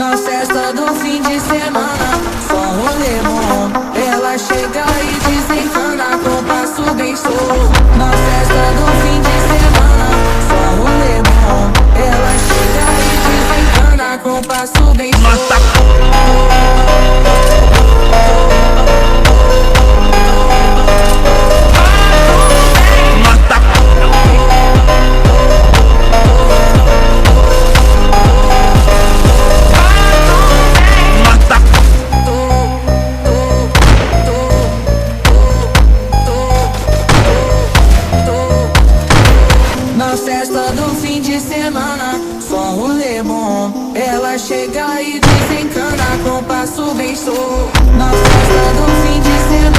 Na festa do fim de semana, só rolê bom. Ela chega e desencana com passo bem solto. Na festa do fim de semana, só rolê bom. Ela chega e desencana com passo bem solto. Na festa do fim de semana, só rolê bom. Ela chega e desencana com passo bem solto. Na festa do fim de semana.